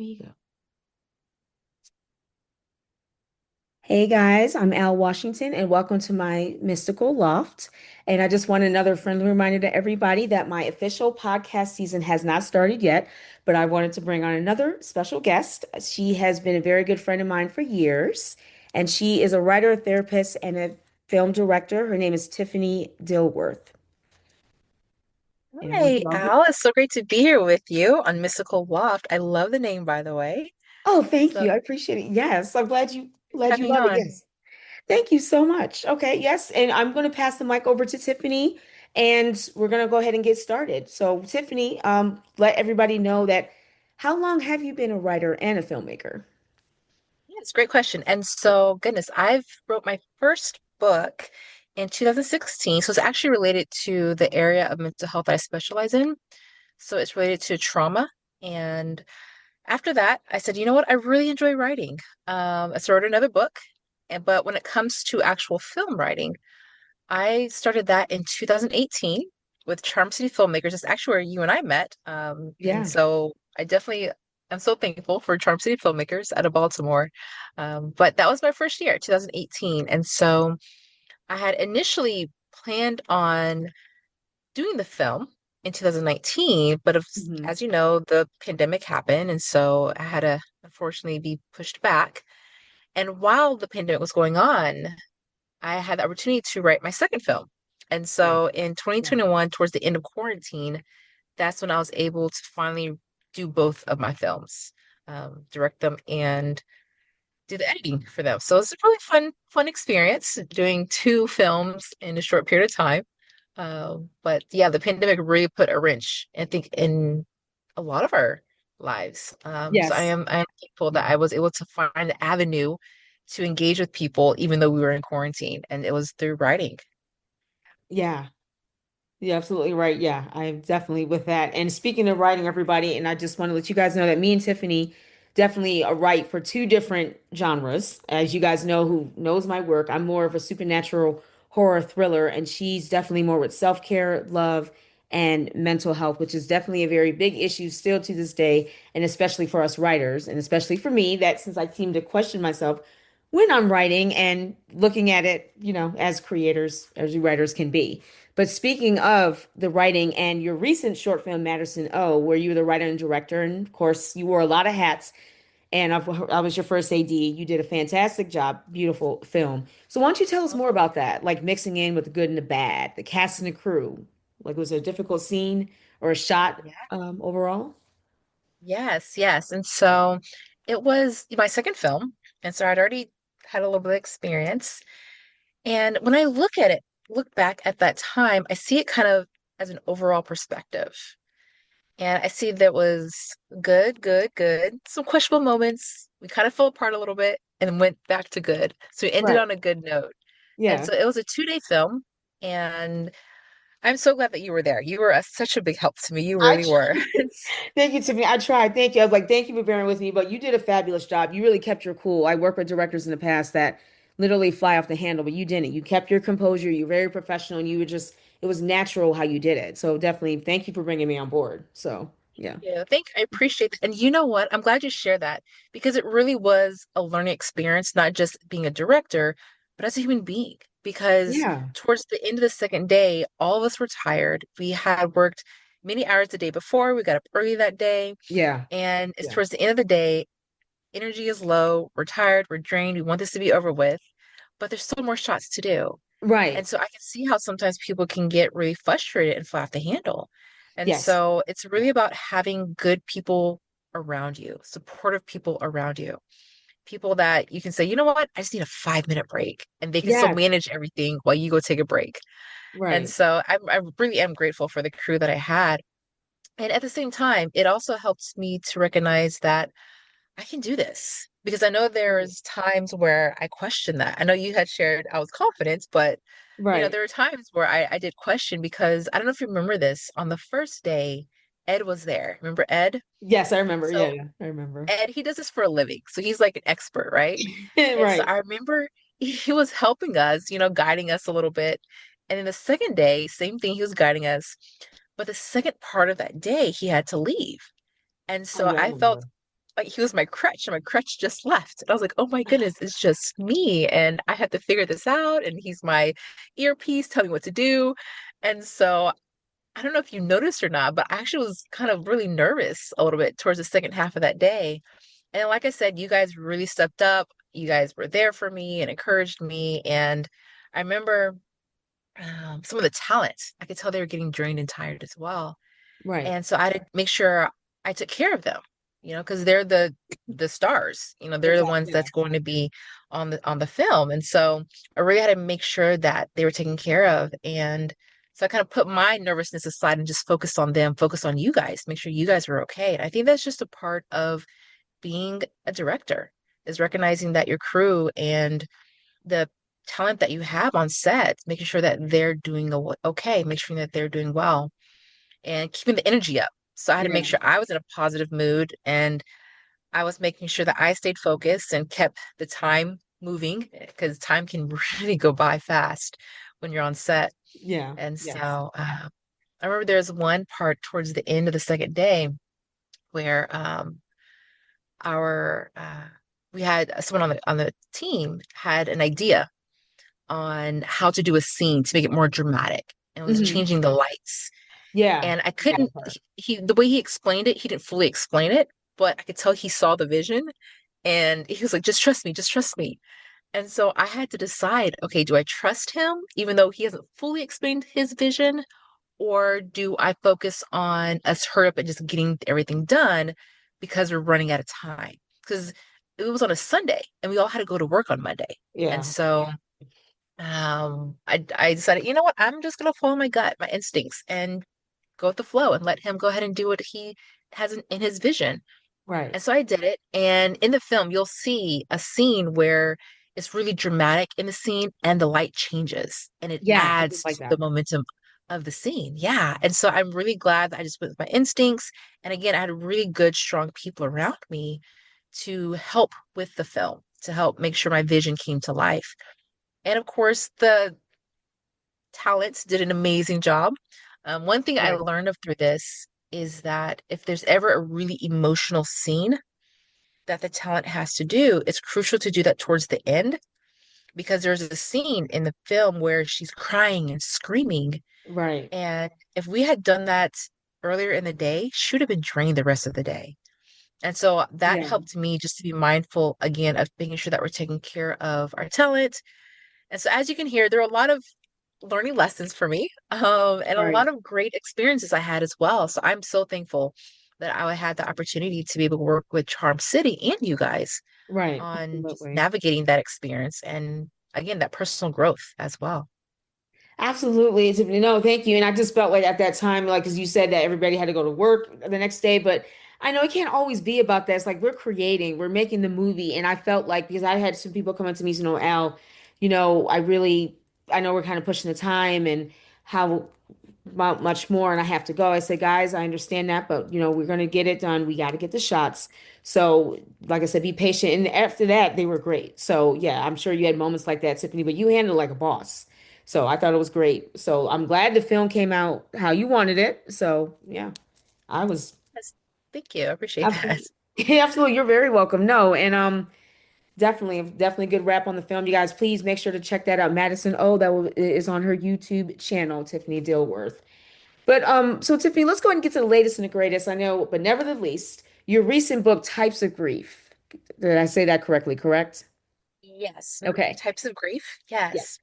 you go. Hey guys, I'm Al Washington, and welcome to my Mystical Loft. And I just want another friendly reminder to everybody that my official podcast season has not started yet, but I wanted to bring on another special guest. She has been a very good friend of mine for years, and she is a writer, a therapist, and a film director. Her name is Tiffany Dilworth. And I want Hi, you all to... Al. It's so great to be here with you on Mystical Loft. I love the name, by the way. Oh, thank So you. I appreciate it. Yes, I'm glad you having you love it. on. Yes. Thank you so much. Okay, yes, and I'm going to pass the mic over to Tiffany, and we're going to go ahead and get started. So, Tiffany, let everybody know that how long have you been a writer and a filmmaker? Yeah, it's a great question. And so, goodness, I've wrote my first book in 2016. So it's actually related to the area of mental health I specialize in. So it's related to trauma. And after that, I said, you know what? I really enjoy writing. I started another book. But when it comes to actual film writing, I started that in 2018 with Charm City Filmmakers. It's actually where you and I met. And Yeah. so I definitely am so thankful for Charm City Filmmakers out of Baltimore. But that was my first year, 2018. And so I had initially planned on doing the film in 2019, but Hmm. as you know, the pandemic happened. And so I had to unfortunately be pushed back. And while the pandemic was going on, I had the opportunity to write my second film. And Yeah. so in Yeah. 2021, towards the end of quarantine, that's when I was able to finally do both of my films, direct them and do the editing for them. So it's a really fun experience doing two films in a short period of time. But yeah, the pandemic really put a wrench, I think, in a lot of our lives. So Yes. I am thankful Yeah. that I was able to find an avenue to engage with people, even though we were in quarantine, and it was through writing. Yeah. You're absolutely right. Yeah, I'm definitely with that. And speaking of writing, everybody, and I just want to let you guys know that me and Tiffany definitely write for two different genres. As you guys know, who knows my work, I'm more of a supernatural horror thriller, and she's definitely more with self-care, love, and mental health, which is definitely a very big issue still to this day, and especially for us writers, and especially for me, that since I seem to question myself when I'm writing and looking at it, as creators, as we writers can be. But speaking of the writing and your recent short film, Madison O, where you were the writer and director, and of course you wore a lot of hats, and I was your first AD. You did a fantastic job, beautiful film. So why don't you tell us Oh, more thank about that, like mixing in with the good and the bad, the cast and the crew? Like, was it a difficult scene or a shot you. Yeah. overall? Yes. And so it was my second film. And so I'd already had a little bit of experience. And when I look back at that time, I see it kind of as an overall perspective. And I see that was good. Some questionable moments. We kind of fell apart a little bit and went back to good. So we ended Right. on a good note. And Yeah. so it was a 2-day film. And I'm so glad that you were there. You were such a big help to me. You I really were. thank you, Tiffany. I tried. Thank you. I was like, thank you for bearing with me, but you did a fabulous job. You really kept your cool. I worked with directors in the past that literally fly off the handle, but you didn't. You kept your composure. You were very professional, and you were just, it was natural how you did it. So definitely thank you for bringing me on board. So, yeah. Yeah, I appreciate that. And you know what? I'm glad you shared that because it really was a learning experience, not just being a director, but as a human being. Because Yeah. towards the end of the second day, all of us were tired. We had worked many hours the day before. We got up early that day. Yeah. And it's Yeah. towards the end of the day, energy is low. We're tired. We're drained. We want this to be over with, but there's still more shots to do. And Right. so I can see how sometimes people can get really frustrated and fly off the handle. And Yes. so it's really about having good people around you, supportive people around you, people that you can say, you know what, I just need a 5 minute break. And they can still Yes. manage everything while you go take a break. And Right. so I really am grateful for the crew that I had. And at the same time, it also helps me to recognize that I can do this because I know Right. there's times where I question that. I know you had shared I was confident, but Right. there were times where I did question because I don't know if you remember this. On the first day, Ed was there. Remember Ed? Yes, I remember. Yeah, So yeah, I remember. Ed, he does this for a living. So he's like an expert, right? And so Right. I remember he was helping us, guiding us a little bit. And then the second day, same thing, he was guiding us. But the second part of that day, he had to leave. And Oh so yeah, I I felt remember. like he was my crutch, and my crutch just left. And I was like, oh my goodness, it's just me. And I had to figure this out. And he's my earpiece telling me what to do. And so I don't know if you noticed or not, but I actually was kind of really nervous a little bit towards the second half of that day. And like I said, you guys really stepped up. You guys were there for me and encouraged me. And I remember some of the talent, I could tell they were getting drained and tired as well. Right. And so I had to make sure I took care of them, because they're the stars. They're the Exactly. ones Yeah. that's going to be on the film. And so I really had to make sure that they were taken care of. And so I kind of put my nervousness aside and just focused on them, focused on you guys, make sure you guys were okay. And I think that's just a part of being a director, is recognizing that your crew and the talent that you have on set, making sure that they're doing okay, make sure that they're doing well and keeping the energy up. So I had to make Yeah. sure I was in a positive mood, and I was making sure that I stayed focused and kept the time moving, because time can really go by fast when you're on set. Yeah. And Yes. so I remember there's one part towards the end of the second day where our we had someone on the team had an idea on how to do a scene to make it more dramatic, and it was Hmm. changing the lights. Yeah. And I That couldn't, part. the way he explained it, he didn't fully explain it, but I could tell he saw the vision, and he was like, just trust me, just trust me. And so I had to decide, okay, do I trust him even though he hasn't fully explained his vision? Or do I focus on us hurry up and just getting everything done because we're running out of time? Because it was on a Sunday and we all had to go to work on Monday. And Yeah. so I decided, you know what, I'm just gonna follow my gut, my instincts, and go with the flow and let him go ahead and do what he has in his vision. Right. And so I did it. And in the film, you'll see a scene where it's really dramatic in the scene and the light changes and it Yeah. I did adds like to the that. momentum of the scene. Yeah. And so I'm really glad that I just went with my instincts. And again, I had really good, strong people around me to help with the film, to help make sure my vision came to life. And of course, the talents did an amazing job. One thing I Right. learned through this is that if there's ever a really emotional scene that the talent has to do, it's crucial to do that towards the end, because there's a scene in the film where she's crying and screaming. Right. And if we had done that earlier in the day, she would have been drained the rest of the day. And so that Yeah. helped me just to be mindful again of making sure that we're taking care of our talent. And so as you can hear, there are a lot of learning lessons for me, and a lot Right. of great experiences I had as well. So I'm so thankful that I had the opportunity to be able to work with Charm City and you guys Right. on just Absolutely. navigating that experience and again that personal growth as well. Absolutely. Tiffany. No, thank you. And I just felt like at that time, like, as you said, that everybody had to go to work the next day, but I know it can't always be about that. It's like we're creating, we're making the movie. And I felt like, because I had some people come up to me, you know, Al, I know we're kind of pushing the time and how much more, and I have to go. I say, guys, I understand that, but we're going to get it done. We got to get the shots. So, like I said, be patient. And after that, they were great. So, yeah, I'm sure you had moments like that, Tiffany, but you handled it like a boss. So I thought it was great. So I'm glad the film came out how you wanted it. So yeah, I was Yes. Thank you. I appreciate that. absolutely, absolutely. You're very welcome. No, and definitely a good wrap on the film. You guys, please make sure to check that out. Madison is on her YouTube channel, Tiffany Dilworth. But so Tiffany, let's go ahead and get to the latest and the greatest. I know, but never the least, your recent book, Types of Grief. Did I say that correctly? Correct? Yes. Okay. Types of grief. Yeah. Yes.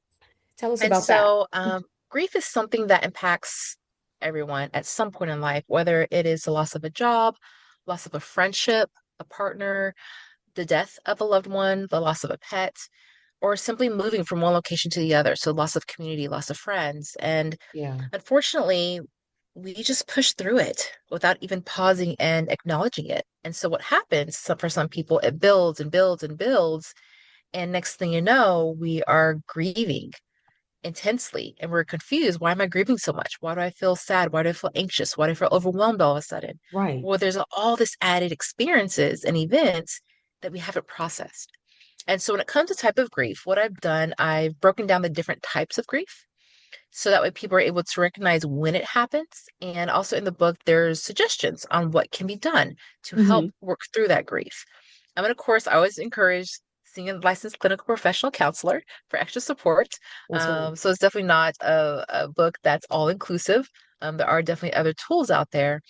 Tell us And about that. so grief is something that impacts everyone at some point in life, whether it is the loss of a job, loss of a friendship, a partner, the death of a loved one, the loss of a pet, or simply moving from one location to the other. So loss of community, loss of friends. And Yeah. unfortunately, we just push through it without even pausing and acknowledging it. And so what happens, for some people, it builds and builds and builds. And next thing you know, we are grieving intensely and we're confused. Why am I grieving so much? Why do I feel sad? Why do I feel anxious? Why do I feel overwhelmed all of a sudden? Right. Well, there's all this added experiences and events that we haven't processed. And so when it comes to type of grief, what I've done, I've broken down the different types of grief. so that way people are able to recognize when it happens. And also in the book, there's suggestions on what can be done to help Hmm. work through that grief. And of course, I always encourage seeing a licensed clinical professional counselor for extra support. That's right. So it's definitely not a book that's all inclusive. There are definitely other tools out there,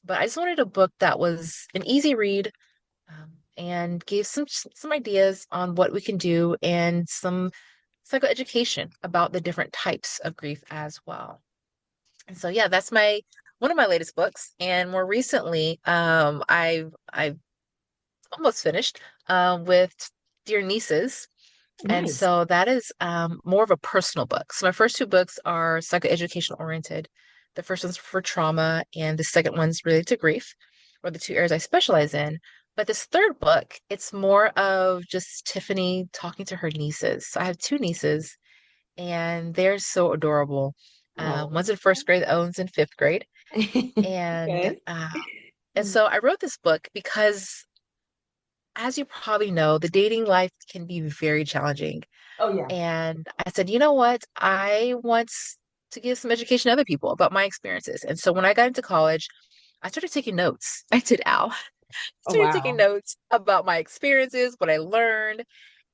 but I just wanted a book that was an easy read, and gave some ideas on what we can do and some psychoeducation about the different types of grief as well. And so yeah, that's my one of my latest books. And more recently, I've almost finished with Dear Nieces. And Nice. so that is more of a personal book. So my first two books are psychoeducation oriented. The first one's for trauma, and the second one's related to grief, or the two areas I specialize in. But this third book, it's more of just Tiffany talking to her nieces. So I have two nieces, and they're so adorable. Oh. One's in first grade, the other one's in fifth grade, and Okay. and so I wrote this book because, as you probably know, the dating life can be very challenging. Oh yeah. And I said, you know what? I want to give some education to other people about my experiences. And so when I got into college, I started taking notes. I did, Al. Oh Started taking wow. notes about my experiences, what I learned.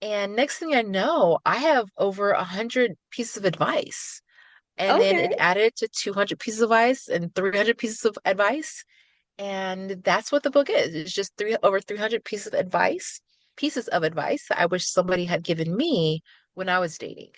And next thing I know, I have over 100 pieces of advice. And then Okay. it added to 200 pieces of advice and 300 pieces of advice. And that's what the book is. It's just over 300 pieces of advice that I wish somebody had given me when I was dating,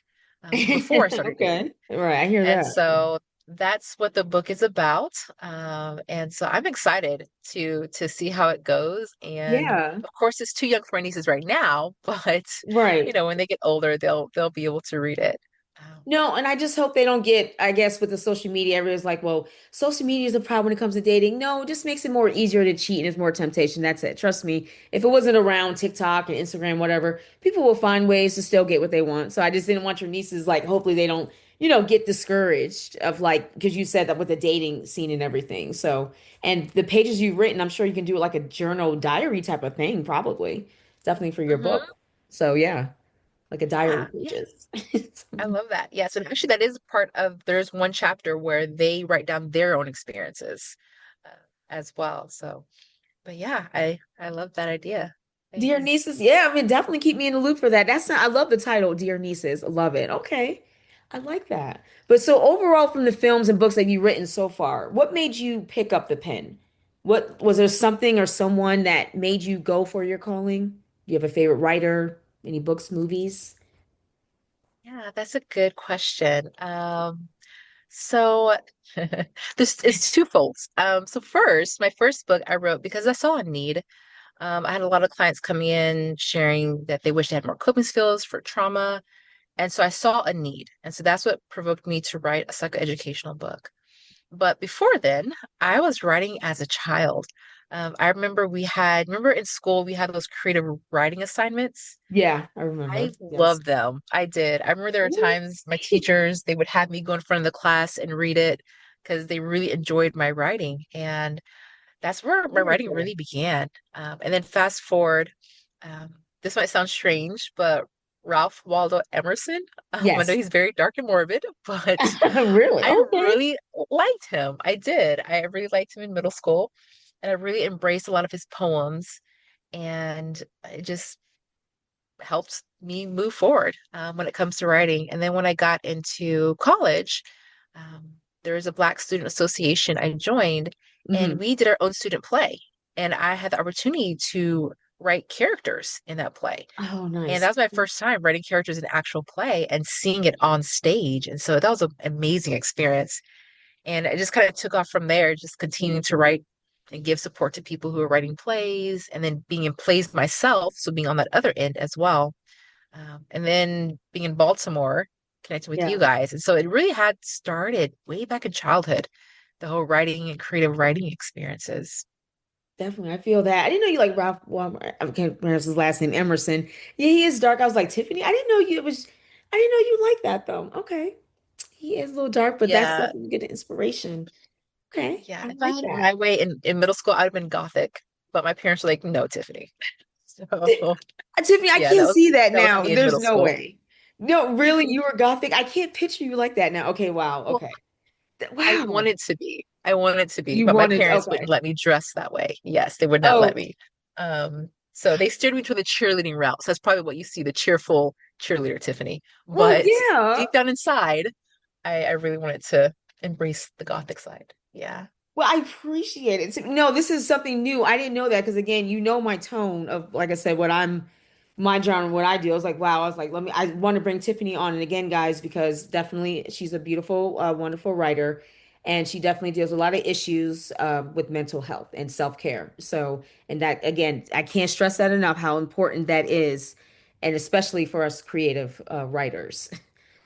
before I started dating. Okay. Right. I hear And that. so that's what the book is about. And so I'm excited to see how it goes. And Yeah. of course, it's too young for my nieces right now, but Right. when they get older, they'll be able to read it. Um, No, and I just hope they don't get, I guess, with the social media, everyone's like, well, social media is a problem when it comes to dating. No, it just makes it more easier to cheat and it's more temptation. That's it. Trust me. If it wasn't around TikTok and Instagram, whatever, people will find ways to still get what they want. So I just didn't want your nieces, like, hopefully they don't, get discouraged of like, because you said that with the dating scene and everything. So, and the pages you've written, I'm sure you can do like a journal diary type of thing, probably. Definitely for your book. mhm. So yeah, like a diary Yeah, yeah. pages. I love that. Yes, and actually, that is part of. There's one chapter where they write down their own experiences, uh, as well. So, but yeah, I love that idea. Dear Thanks. Nieces, yeah, I mean, definitely keep me in the loop for that. That's not, I love the title, Dear Nieces. I love it. Okay. I like that. But so overall, from the films and books that you've written so far, what made you pick up the pen? What was there something or someone that made you go for your calling? Do you have a favorite writer? Any books, movies? Yeah, that's a good question. So this is twofold. So first, my first book I wrote because I saw a need. I had a lot of clients coming in sharing that they wish they had more coping skills for trauma. And so I saw a need. And so that's what provoked me to write a psychoeducational book. But before then, I was writing as a child. I remember remember in school, we had those creative writing assignments. Yeah, I I remember. Yes. loved them. I did. I remember there were times my teachers, they would have me go in front of the class and read it because they really enjoyed my writing. And that's where my writing Wonderful. really began. And then fast forward, this might sound strange, but Ralph Waldo Emerson, I know Yes. he's very dark and morbid, but Really? I Okay. really liked him. I did. I really liked him in middle school, and I really embraced a lot of his poems, and it just helped me move forward, when it comes to writing. And then when I got into college, there was a Black Student Association I joined, and Hmm. we did our own student play. And I had the opportunity to write characters in that play. Oh, And nice. that was my first time writing characters in actual play and seeing it on stage. And so that was an amazing experience. And it just kind of took off from there, just continuing to write and give support to people who are writing plays and then being in plays myself. So being on that other end as well. And then being in Baltimore, connecting with you Yeah. guys. And so it really had started way back in childhood, the whole writing and creative writing experiences. Definitely, I feel that. I didn't know you like Ralph. Well, I can't pronounce his last name, Emerson. Yeah, he is dark. I was like Tiffany. I didn't know you. It was. I didn't know you like that though. Okay, he is a little dark, but that's Yeah. definitely good inspiration. Okay, Yeah. I If I like had that. my way in middle school, I'd have been gothic. But my parents were like, no, Tiffany. So Tiffany, I yeah, can't see that that was now. me in There's middle no school. way. No, really, you were gothic. I can't picture you like that now. Okay, wow. Well, Okay. I Wow. wanted to be. I wanted to be, You but my wanted, parents wouldn't okay. let me dress that way. Yes, they would not let Oh, me. So they steered me to the cheerleading route. So that's probably what you see, the cheerful cheerleader, Tiffany. well, But yeah. deep down inside, I really wanted to embrace the gothic side. Yeah. Well, I appreciate it. No, this is something new. I didn't know that because again, you know my tone of like I said, what I'm my genre, what I do. I was like, wow, I was like, let me I want to bring Tiffany on and again, guys, because definitely she's a beautiful, wonderful writer and she definitely deals with a lot of issues with mental health and self-care. So, and that again, I can't stress that enough how important that is, and especially for us creative writers.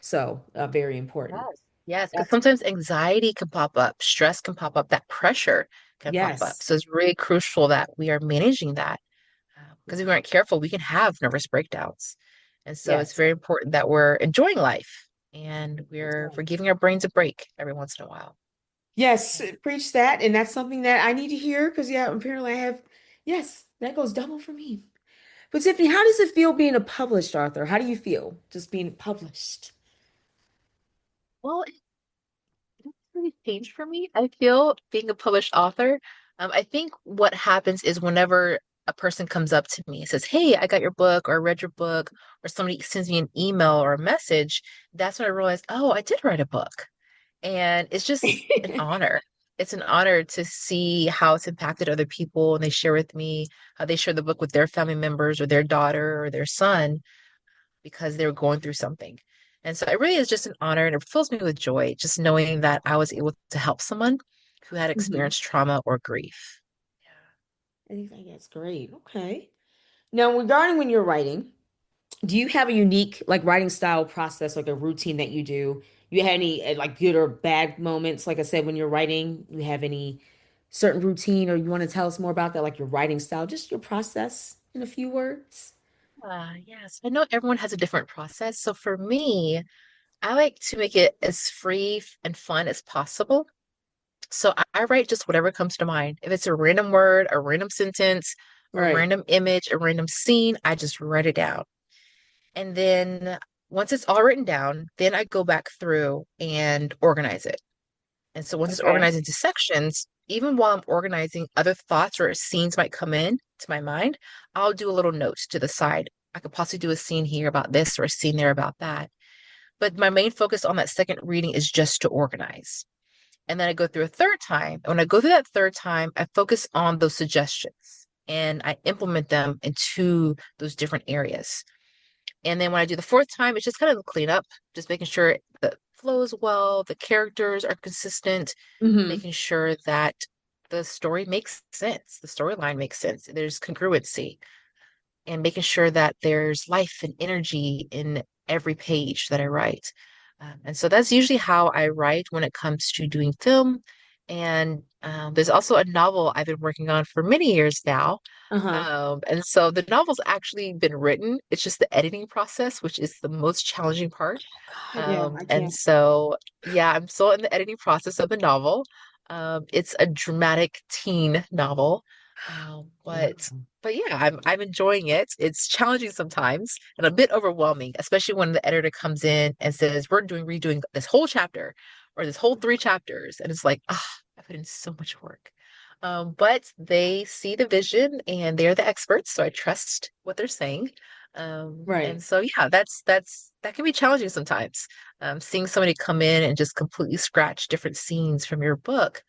So, very important. Yes. Yes, because That's sometimes anxiety can pop up, stress can pop up, that pressure can pop up. yes. So it's really crucial that we are managing that. Because if we aren't careful, we can have nervous breakdowns. And so it's Yes. very important that we're enjoying life and we're giving our brains a break every once in a while. Yes, Yeah. preach that. And that's something that I need to hear because, yeah, apparently I have, yes, that goes double for me. But Tiffany, how does it feel being a published author? How do you feel just being published? Well, it didn't really change for me. I feel being a published author, I think what happens is whenever a person comes up to me and says, "Hey, I got your book," or "I read your book," or somebody sends me an email or a message, that's when I realize, oh, I did write a book. And it's just an honor. It's an honor to see how it's impacted other people and they share with me how they share the book with their family members or their daughter or their son because they were going through something. And so it really is just an honor and it fills me with joy just knowing that I was able to help someone who had Hmm. experienced trauma or grief. I think that's great. Okay. Now, regarding when you're writing, do you have a unique like writing style process, like a routine that you do? You have any like good or bad moments? Like I said, when you're writing, you have any certain routine, or you want to tell us more about that, like your writing style, just your process in a few words? Yes, I know everyone has a different process. So for me, I like to make it as free and fun as possible. So I write just whatever comes to mind. If it's a random word, a random sentence, a Right. random image, a random scene, I just write it down. And then once it's all written down, then I go back through and organize it. And so once it's Okay. organized into sections, even while I'm organizing, other thoughts or scenes might come in to my mind. I'll do a little note to the side. I could possibly do a scene here about this or a scene there about that. But my main focus on that second reading is just to organize. And then I go through a third time. And when I go through that third time, I focus on those suggestions and I implement them into those different areas. And then when I do the fourth time, it's just kind of clean up, just making sure the flows well, the characters are consistent, Hmm. making sure that the story makes sense, the storyline makes sense, there's congruency, and making sure that there's life and energy in every page that I write. And so that's usually how I write when it comes to doing film. And there's also a novel I've been working on for many years now. Uh-huh. And so the novel's actually been written. It's just the editing process, which is the most challenging part. God, yeah, I And can't. so, yeah, I'm still in the editing process of the novel. It's a dramatic teen novel. Um, Wow. but but yeah, I'm enjoying it. It's challenging sometimes and a bit overwhelming, especially when the editor comes in and says, "We're doing redoing this whole chapter or this whole three chapters." And it's like, ah, I put in so much work. But they see the vision and they're the experts, so I trust what they're saying. And Right. so yeah, that can be challenging sometimes. Seeing somebody come in and just completely scratch different scenes from your book,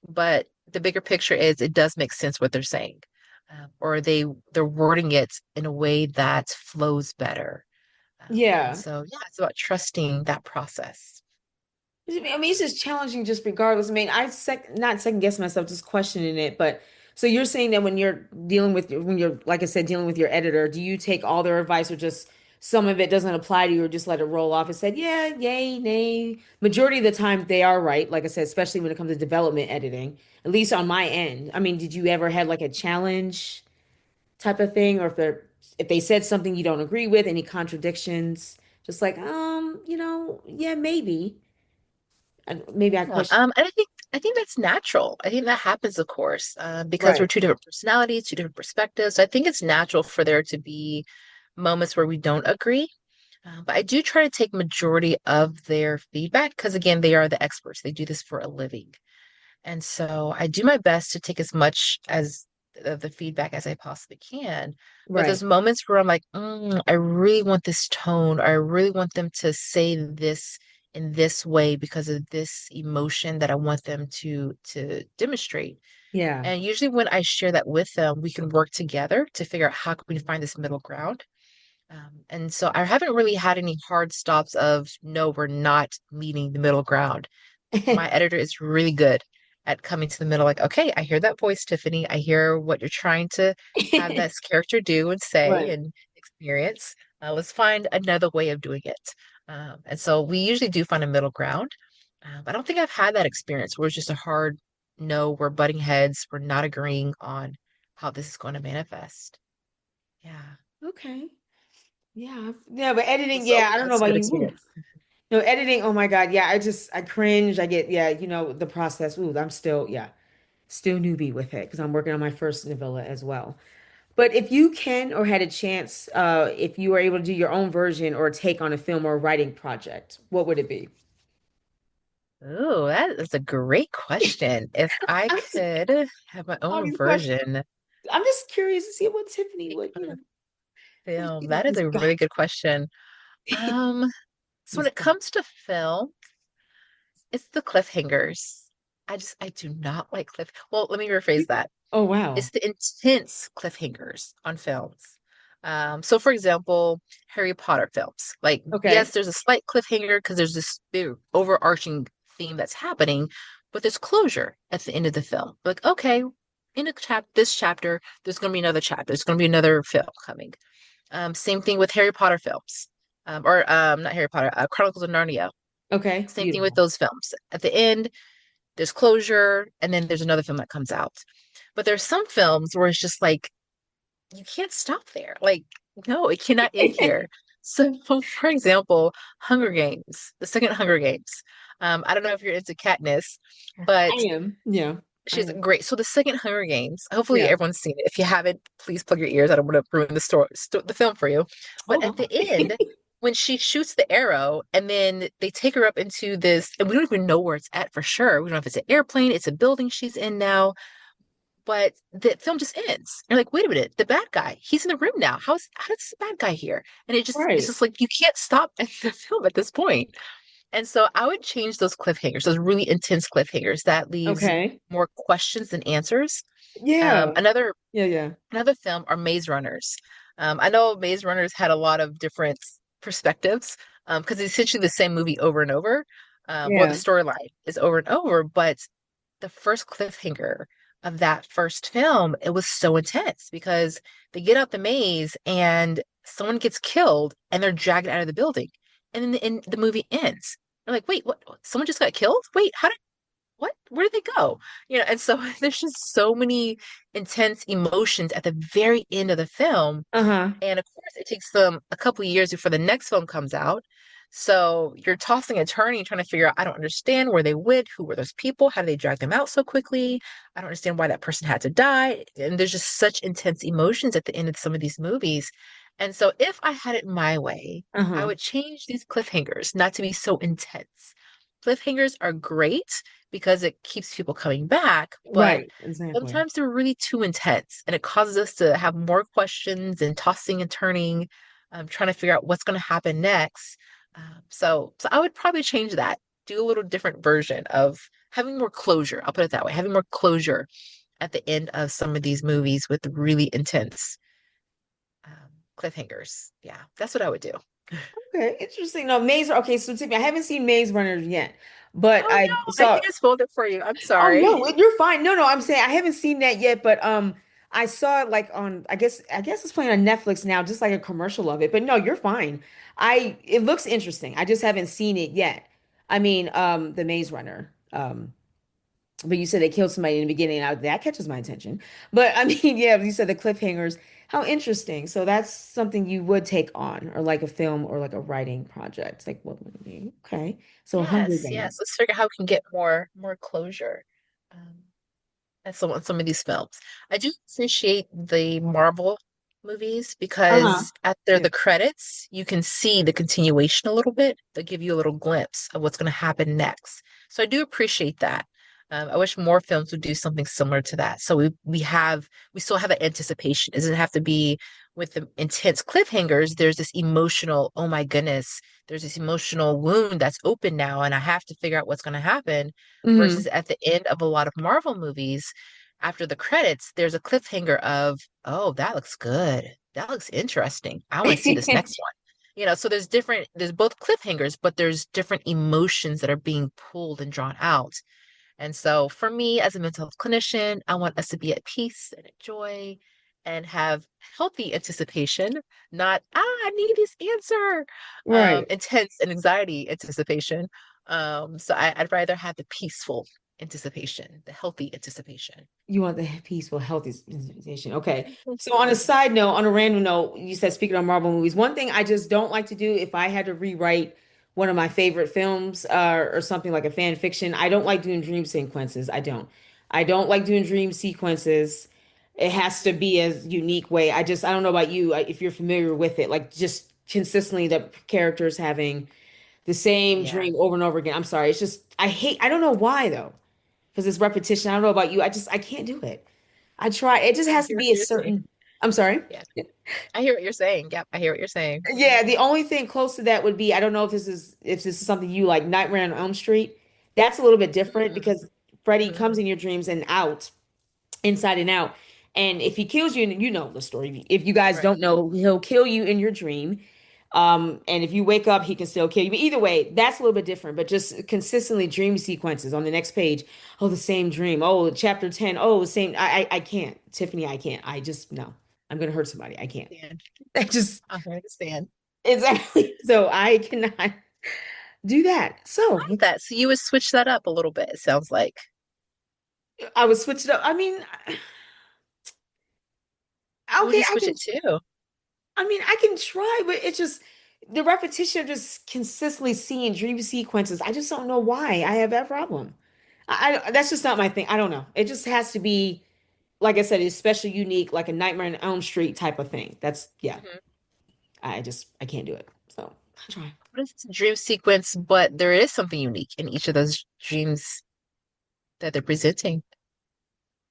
but the bigger picture is it does make sense what they're saying, or they're wording it in a way that flows better. And Yeah. so yeah, it's about trusting that process. I mean, it's just challenging just regardless. I mean, not second guess myself, just questioning it. But so you're saying that when you're dealing with when you're like I said, dealing with your editor, do you take all their advice or just some of it doesn't apply to you or just let it roll off and said, yeah, yay, nay. Majority of the time they are right, like I said, especially when it comes to development editing, at least on my end. I mean, did you ever have like a challenge type of thing, or if they said something you don't agree with, any contradictions, just like, yeah, maybe. And maybe I Yeah, question. and I think that's natural. I think that happens, of course, because we're Right. two different personalities, two different perspectives. So I think it's natural for there to be moments where we don't agree. But I do try to take majority of their feedback because again, they are the experts. They do this for a living. And so I do my best to take as much as of the feedback as I possibly can. But Right. there's moments where I'm like, I really want this tone, or I really want them to say this in this way because of this emotion that I want them to demonstrate. Yeah. And usually when I share that with them, we can work together to figure out how can we find this middle ground. And so I haven't really had any hard stops of no, we're not meeting the middle ground. My editor is really good at coming to the middle, like, okay, I hear that voice, Tiffany. I hear what you're trying to have this character do and say Right. and experience. Let's find another way of doing it. And so we usually do find a middle ground. I don't think I've had that experience where it's just a hard no, we're butting heads, we're not agreeing on how this is going to manifest. Yeah. Okay. Yeah. Yeah, but editing, So yeah, I overall, don't know it's a about good you. Ooh. experience. No, editing, oh my God. Yeah, I cringe. I get, yeah, the process. Ooh, I'm still, yeah, still newbie with it because I'm working on my first novella as well. But if you can or had a chance, if you were able to do your own version or take on a film or writing project, what would it be? Oh, that is a great question. If I I'm just, could have my all own these questions. version, I'm just curious to see what Tiffany take would, on a what film, she got that on is the a spot. really good question. Um, so when These it comes to film, it's the cliffhangers. I do not like Well, let me rephrase that. Oh wow. It's the intense cliffhangers on films. So for example, Harry Potter films. Like, yes, Okay. there's a slight cliffhanger because there's this big overarching theme that's happening, but there's closure at the end of the film. Like, okay, in this chapter, there's going to be another chapter. There's going to be another film coming. Same thing with Harry Potter films, or not Harry Potter, Chronicles of Narnia. Okay. Same thing with Beautiful. those films. At the end, there's closure, and then there's another film that comes out. But there's some films where it's just like you can't stop there. Like, no, it cannot end here. So, for example, Hunger Games, the second Hunger Games. I don't know if you're into Katniss, I but am. Yeah. I she's am. great. So the second Hunger Games, hopefully Yeah. everyone's seen it. If you haven't, please plug your ears. I don't want to ruin the story, the film for you. But Hold at on. the end, when she shoots the arrow, and then they take her up into this, and we don't even know where it's at for sure. We don't know if it's an airplane, it's a building she's in now, but the film just ends. You're like, wait a minute, the bad guy, he's in the room now. How does the bad guy here? And it's Right. just like you can't stop the film at this point. And so I would change those cliffhangers, those really intense cliffhangers that leaves Okay. more questions than answers. Yeah. Another Yeah. Yeah. another film are Maze Runners. I know Maze Runners had a lot of different perspectives because it's essentially the same movie over and over. Or the Yeah. storyline is over and over, but the first cliffhanger of that first film, it was so intense because they get out the maze and someone gets killed and they're dragged out of the building. And then the movie ends. They're like, wait, what? Someone just got killed? Wait, how did what? Where did they go? And so there's just so many intense emotions at the very end of the film. Uh-huh. And of course, it takes them a couple of years before the next film comes out. So you're tossing and turning, trying to figure out, I don't understand where they went, who were those people, how did they drag them out so quickly? I don't understand why that person had to die. And there's just such intense emotions at the end of some of these movies. And so if I had it my way, I Uh-huh. would change these cliffhangers not to be so intense. Cliffhangers are great because it keeps people coming back, but Right. Exactly. sometimes they're really too intense and it causes us to have more questions and tossing and turning, trying to figure out what's going to happen next. So I would probably change that, do a little different version of having more closure. I'll put it that way, having more closure at the end of some of these movies with really intense cliffhangers. Yeah, that's what I would do. Okay. Interesting. No, Maze. Okay, so Tiffany, I haven't seen Maze Runners yet, but Oh I no, I saw. think I spoiled it for you. I'm Oh sorry. no, you're fine. No, no, I'm saying I haven't seen that yet, but I saw it like on I guess it's playing on Netflix now, just like a commercial of it. But no, you're fine. It looks interesting. I just haven't seen it yet. I mean, the Maze Runner. But you said they killed somebody in the beginning. That catches my attention. But I mean, yeah, you said the cliffhangers. How interesting. So that's something you would take on, or like a film or like a writing project. Like what would it be? Okay. So Hunger Yes, Games. yes. Let's figure out how we can get more closure. Um, and so on some of these films. I do appreciate the Marvel. movies Uh-huh. because after Yeah. the credits, you can see the continuation a little bit. They'll give you a little glimpse of what's going to happen next. So I do appreciate that. I wish more films would do something similar to that. So we still have that anticipation. It doesn't have to be with the intense cliffhangers. There's this emotional, oh my goodness, there's this emotional wound that's open now, and I have to figure out what's going to happen. Versus Hmm. at the end of a lot of Marvel movies, after the credits, there's a cliffhanger of, oh, that looks good. That looks interesting. I want to see this next one. So there's both cliffhangers, but there's different emotions that are being pulled and drawn out. And so for me as a mental health clinician, I want us to be at peace and at joy and have healthy anticipation, not, I need this answer, Right. intense and anxiety anticipation. So I'd rather have the peaceful anticipation, the healthy anticipation. You want the peaceful, healthy invitation. Okay. So on a side note, on a random note, you said speaking of Marvel movies, one thing I just don't like to do if I had to rewrite one of my favorite films or something like a fan fiction, I don't like doing dream sequences. I don't. I don't like doing dream sequences. It has to be a unique way. I don't know about you, if you're familiar with it, like just consistently the characters having the same Yeah, dream over and over again. I'm sorry. It's just, I don't know why though, because it's repetition. I don't know about you. I can't do it. I try. It just I has to hear what be a you're saying. certain. I'm sorry. Yeah, I hear what you're saying. Yep, I hear what you're saying. Yeah, the only thing close to that would be I don't know if this is something you like Nightmare on Elm Street. That's a little bit different because Freddy Mm-hmm. comes in your dreams and out, inside and out. And if he kills you, and you know the story. If you guys Right. don't know, he'll kill you in your dream. And if you wake up, he can still kill you. But either way, that's a little bit different. But just consistently dream sequences on the next page. Oh, the same dream. Oh, chapter 10. Oh, the same. I can't. Tiffany, I can't. I just no. I'm gonna hurt somebody. I can't. Understand. I just I understand. exactly. So I cannot do that. I So like that. So you would switch that up a little bit, it sounds like. I would switch it up. I mean, What would okay, you switch it to? I can try, but it's just the repetition of just consistently seeing dream sequences. I just don't know why I have that problem. That's just not my thing. I don't know. It just has to be, like I said, especially unique, like a Nightmare on Elm Street type of thing. That's yeah. Mhm. I can't do it. So I try. What is this dream sequence? But there is something unique in each of those dreams that they're presenting.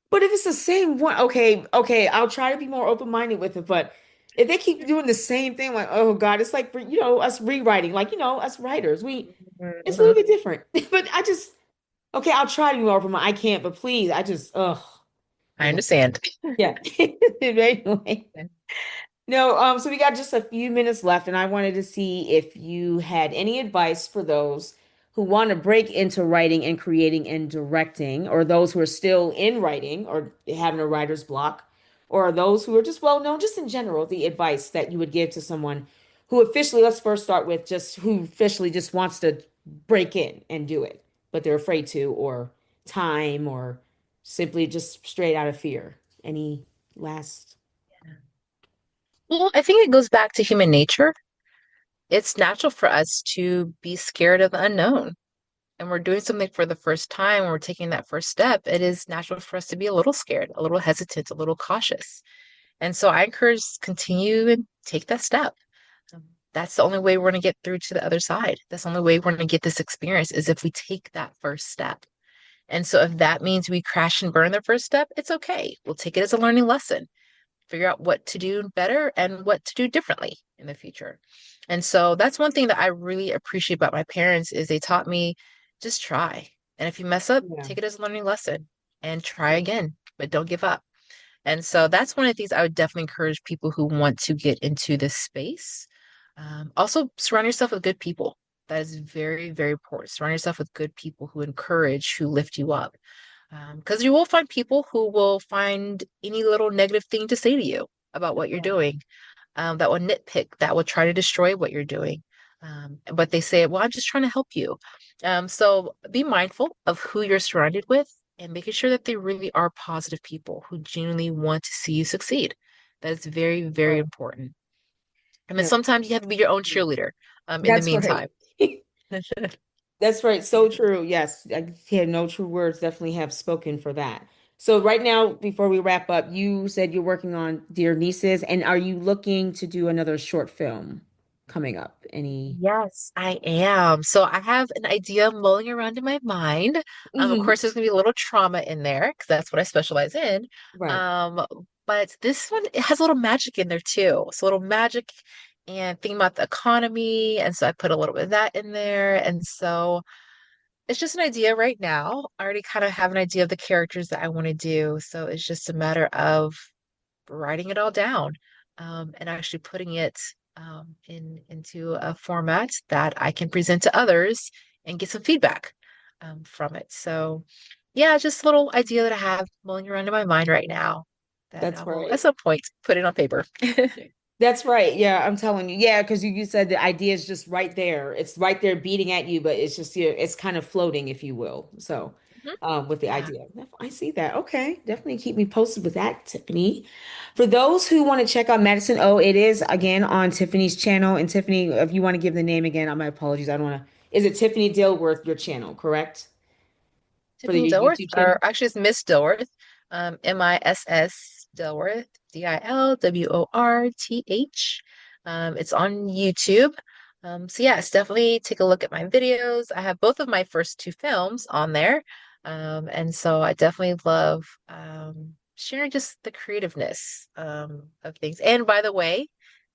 But if it's the same one, okay, I'll try to be more open-minded with it. But if they keep doing the same thing, like, oh God, it's like us rewriting, like us writers, it's a little Mhm. bit different. But okay, I'll try to be more open-minded. I can't, but please, I okay, understand. yeah. Anyway. No, so we got just a few minutes left, and I wanted to see if you had any advice for those who want to break into writing and creating and directing, or those who are still in writing or having a writer's block, or those who are just well known, just in general, the advice that you would give to someone who officially, let's first start with just who officially just wants to break in and do it, but they're afraid to, or time, or simply just straight out of fear. Any last? Well, I think it goes back to human nature. It's natural for us to be scared of the unknown. And we're doing something for the first time, we're taking that first step. It is natural for us to be a little scared, a little hesitant, a little cautious. And so I encourage continue and take that step. That's the only way we're going to get through to the other side. That's the only way we're going to get this experience is if we take that first step. And so if that means we crash and burn the first step, it's okay. We'll take it as a learning lesson, figure out what to do better and what to do differently in the future. And so that's one thing that I really appreciate about my parents is they taught me just try. And if you mess up, Yeah. take it as a learning lesson and try again, but don't give up. And so that's one of the things I would definitely encourage people who want to get into this space. Also, surround yourself with good people. That is very, very important. Surround yourself with good people who encourage, who lift you up. Because you will find people who will find any little negative thing to say to you about what you're Yeah. doing, that will nitpick, that will try to destroy what you're doing. But they say, well, I'm just trying to help you. So be mindful of who you're surrounded with and making sure that they really are positive people who genuinely want to see you succeed. That is very, very Right. important. I mean, No, sometimes you have to be your own cheerleader, in the that's right. meantime. That's right. So Yeah. true. Yes. I had no true words definitely have spoken for that. So right now, before we wrap up, you said you're working on Dear Nieces, and are you looking to do another short film coming up? Any? Yes, I am. So I have an idea mulling around in my mind. Of Hmm. course, there's gonna be a little trauma in there because that's what I specialize in. Right. Um, but this one it has a little magic in there too. So a little magic and thinking about the economy. And so I put a little bit of that in there. And so it's just an idea right now. I already kind of have an idea of the characters that I want to do. So it's just a matter of writing it all down and actually putting it into a format that I can present to others and get some feedback from it. So, yeah, just a little idea that I have mulling around in my mind right now that I That's will at right. some point put it on paper. That's right. Yeah, I'm telling you. Yeah, because you said the idea is just right there. It's right there beating at you, but it's just it's kind of floating, if you will. So, Mhm. with the Yeah. idea. I see that. Okay. Definitely keep me posted with that, Tiffany. For those who want to check out Medicine O, it is again on Tiffany's channel. And Tiffany, if you want to give the name again, my apologies. I don't want to. Is it Tiffany Dilworth, your channel, correct? For the Tiffany Dilworth, YouTube channel? or actually it's Miss Dilworth, Miss Dilworth, Dilworth. It's on YouTube. So yes, definitely take a look at my videos. I have both of my first two films on there. And so I definitely love sharing just the creativeness of things. And by the way,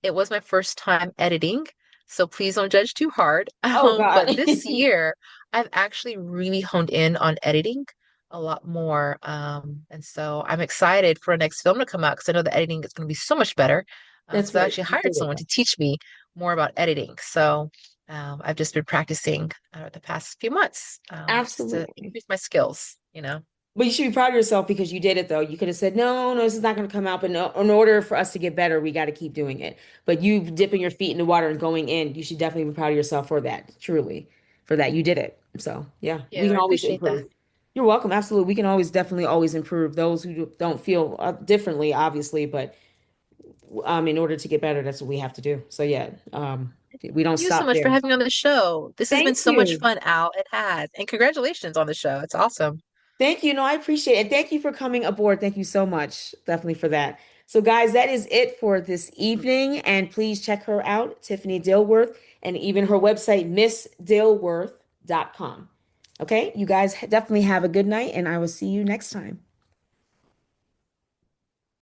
it was my first time editing, so please don't judge too hard. Oh But God. this year, I've actually really honed in on editing a lot more. And so I'm excited for a next film to come out because I know the editing is going to be so much better. That's Because I right. actually You hired did it someone right. to teach me more about editing. So I've just been practicing the past few months just to Absolutely. increase my skills, you know. But you should be proud of yourself because you did it though. You could have said, no, no, this is not going to come out. But no, in order for us to get better, we got to keep doing it. But you dipping your feet in the water and going in, you should definitely be proud of yourself for that. Truly, for that. You did it. So yeah, we Yeah, can I always appreciate that. improve. You're welcome. Absolutely. We can always definitely always improve. Those who don't feel differently, obviously, but in order to get better, that's what we have to do. So yeah, we don't Thank you so stop much for there. having me on the show. This has been Thank so much you. fun, Al. It has. And congratulations on the show. It's awesome. Thank you. No, I appreciate it. And thank you for coming aboard. Thank you so much. Definitely for that. So, guys, that is it for this evening. And please check her out, Tiffany Dilworth, and even her website, missdilworth.com. Okay, you guys definitely have a good night, and I will see you next time.